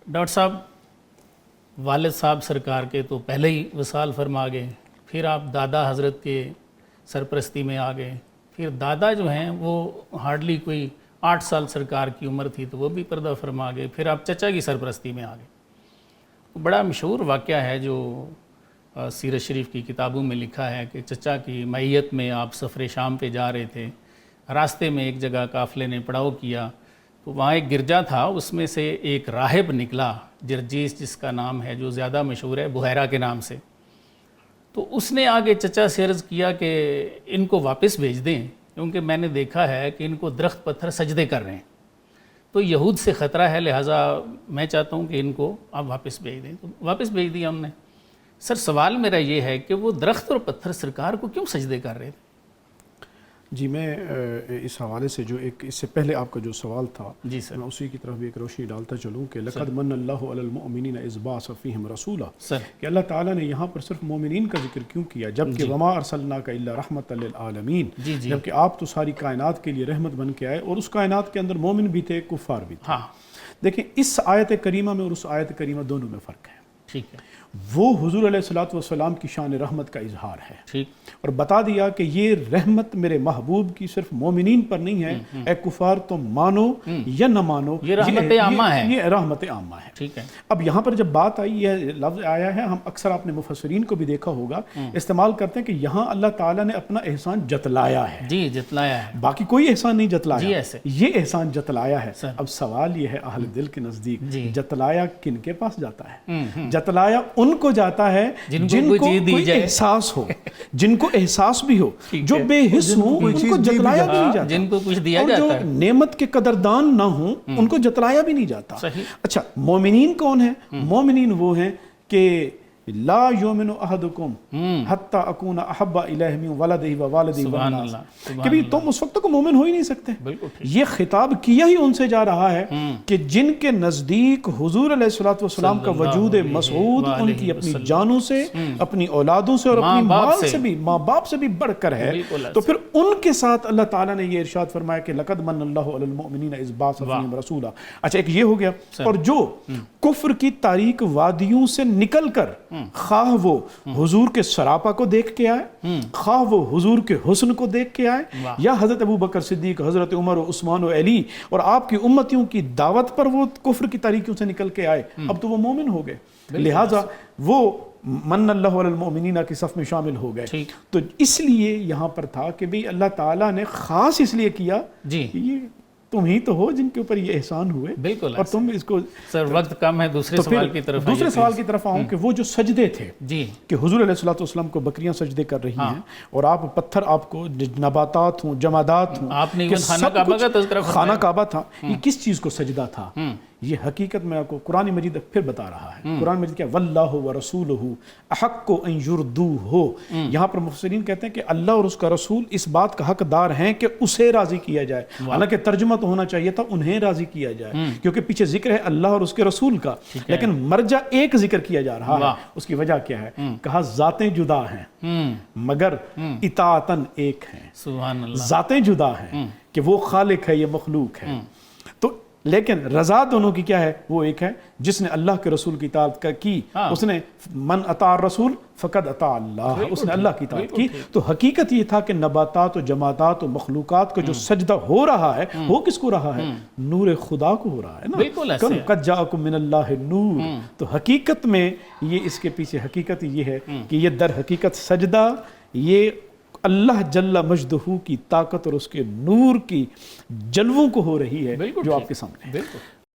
Doctor صاحب، والد صاحب سرکار کے تو پہلے ہی وصال فرما گئے، پھر آپ دادا حضرت کے سرپرستی میں آ گئے، پھر دادا جو ہیں وہ ہارڈلی کوئی 8 سال سرکار کی عمر تھی تو وہ بھی پردہ فرما گئے، پھر آپ چچا کی سرپرستی میں آ گئے۔ بڑا مشہور واقعہ ہے جو سیرت شریف کی کتابوں میں لکھا ہے کہ چچا کی معیت میں آپ سفر شام پہ جا رہے تھے، راستے میں ایک جگہ قافلے نے پڑاؤ کیا تو وہاں ایک گرجا تھا، اس میں سے ایک راہب نکلا جرجیس، جس کا نام ہے جو زیادہ مشہور ہے بحیرہ کے نام سے۔ تو اس نے آگے چچا سے عرض کیا کہ ان کو واپس بھیج دیں، کیونکہ میں نے دیکھا ہے کہ ان کو درخت پتھر سجدے کر رہے ہیں، تو یہود سے خطرہ ہے، لہٰذا میں چاہتا ہوں کہ ان کو آپ واپس بھیج دیں۔ تو واپس بھیج دیا ہم نے۔ سر سوال میرا یہ ہے کہ وہ درخت اور پتھر سرکار کو کیوں سجدے کر رہے تھے؟ جی، میں اس حوالے سے جو ایک اس سے پہلے آپ کا جو سوال تھا، جی سر، میں اسی کی طرف بھی ایک روشنی ڈالتا چلوں کہ لقد من اللہ علی المؤمنین اذ بعث فیہم رسولا، سر کہ اللہ تعالیٰ نے یہاں پر صرف مومنین کا ذکر کیوں کیا، جبکہ وما ارسلناک الا رحمۃ للعالمین، جبکہ آپ تو ساری کائنات کے لیے رحمت بن کے آئے، اور اس کائنات کے اندر مومن بھی تھے، کفار بھی تھے۔ ہاں دیکھیں، اس آیت کریمہ میں اور اس آیت کریمہ دونوں میں فرق ہے۔ ٹھیک ہے، وہ حضور علیہ الصلوۃ والسلام کی شان رحمت کا اظہار ہے، ٹھیک، اور بتا دیا کہ یہ رحمت میرے محبوب کی صرف مومنین پر نہیں ہے، اے کفار تم مانو یا نہ مانو، یہ رحمت عامہ ہے، یہ رحمت عامہ ہے۔ ٹھیک ہے۔ اب یہاں پر جب بات آئی، یہ لفظ آیا ہے، ہم اکثر آپ نے مفسرین کو بھی دیکھا ہوگا استعمال کرتے ہیں کہ یہاں اللہ تعالیٰ نے اپنا احسان جتلایا ہے، جی جتلایا ہے، باقی کوئی احسان نہیں جتلایا، جی ایسے یہ احسان جتلایا ہے۔ اب سوال یہ ہے اہل دل کے نزدیک، جتلایا کن کے پاس جاتا ہے؟ جتلایا ان کو جاتا ہے جن کو کوئی احساس ہو، جن کو احساس بھی ہو، جو بے حس ہوں ان کو جتلایا بھی نہیں جاتا، جن کو کچھ دیا اور جو جاتا ہے، نعمت کے قدردان نہ ہوں ان کو جتلایا بھی نہیں جاتا۔ اچھا، مومنین کون ہیں؟ مومنین وہ ہیں کہ لا یؤمن احدکم حتی اکون احب الیہ من ولدہ ووالدہ والناس، کہ بھی تم اس وقت کو مومن ہو ہی نہیں سکتے۔ یہ خطاب کیا ہی ان سے جا رہا ہے کہ جن کے نزدیک حضور علیہ الصلوۃ والسلام کا وجود مسعود ان کی اپنی جانوں سے، اپنی اولادوں سے اور اپنی مال سے بھی، ماں باپ سے بھی بڑھ کر ہے، تو پھر ان کے ساتھ اللہ تعالیٰ نے یہ ارشاد فرمایا کہ لقد من اللہ علی المؤمنین اذ بعث فیہم رسولا۔ اچھا، ایک یہ ہو گیا، اور جو کفر کی تاریک وادیوں سے نکل کر خواہ وہ حضور کے سراپا کو دیکھ کے آئے، خواہ وہ حضور کے حسن کو دیکھ کے آئے، یا حضرت ابو بکر صدیق، حضرت عمر و عثمان و علی اور آپ کی امتیوں کی دعوت پر وہ کفر کی تاریکیوں سے نکل کے آئے، اب تو وہ مومن ہو گئے، لہٰذا وہ من اللہ علی المؤمنین کی صف میں شامل ہو گئے۔ تو اس لیے یہاں پر تھا کہ بھی اللہ تعالیٰ نے خاص اس لیے کیا، یہ تم ہی تو ہو جن کے اوپر یہ احسان ہوئے، بالکل، اور تم اس کو، سر وقت کم ہے، دوسرے سوال کی طرف دوسرے سوال کی طرف آؤں کہ وہ جو سجدے تھے، جی، کہ حضور علیہ الصلوۃ والسلام کو بکریاں سجدے کر رہی ہیں، اور آپ پتھر، آپ کو نباتات ہوں، جمادات ہوں، آپ نے خانہ کعبہ کا تذکرہ، خانہ کعبہ تھا، یہ کس چیز کو سجدہ تھا؟ یہ حقیقت میں آپ کو قرآن مجید پھر بتا رہا ہے۔ قرآن مجید کیا، واللہ ورسولہ احق ان یرضوہ، یہاں پر مفسرین کہتے ہیں کہ اللہ اور اس کا رسول اس بات کا حقدار ہیں کہ اسے راضی کیا جائے، حالانکہ ترجمہ تو ہونا چاہیے تھا انہیں راضی کیا جائے، کیونکہ پیچھے ذکر ہے اللہ اور اس کے رسول کا، لیکن مرجع ایک ذکر کیا جا رہا ہے۔ اس کی وجہ کیا ہے؟ کہا ذاتیں جدا ہیں مگر اطاعتاً ایک ہیں، سبحان اللہ، ذاتیں جدا ہیں کہ وہ خالق ہے، یہ مخلوق ہے، تو لیکن رضا دونوں کی کیا ہے؟ وہ ایک ہے، جس نے اللہ کے رسول کی اطاعت کی، اس نے من اطاع الرسول فقد اطاع اللہ، اس نے اللہ کی اطاعت کی۔ تو حقیقت یہ تھا کہ نباتات و جمادات و مخلوقات کا جو سجدہ ہو رہا ہے، وہ کس کو رہا ہے؟ نور خدا کو ہو رہا ہے نا، بالکل ایسے، قد جاءکم من اللہ نور۔ تو حقیقت میں یہ، اس کے پیچھے حقیقت یہ ہے کہ یہ در حقیقت سجدہ یہ اللہ جل مجدہ کی طاقت اور اس کے نور کی جلووں کو ہو رہی ہے، جو آپ کے سامنے ہے۔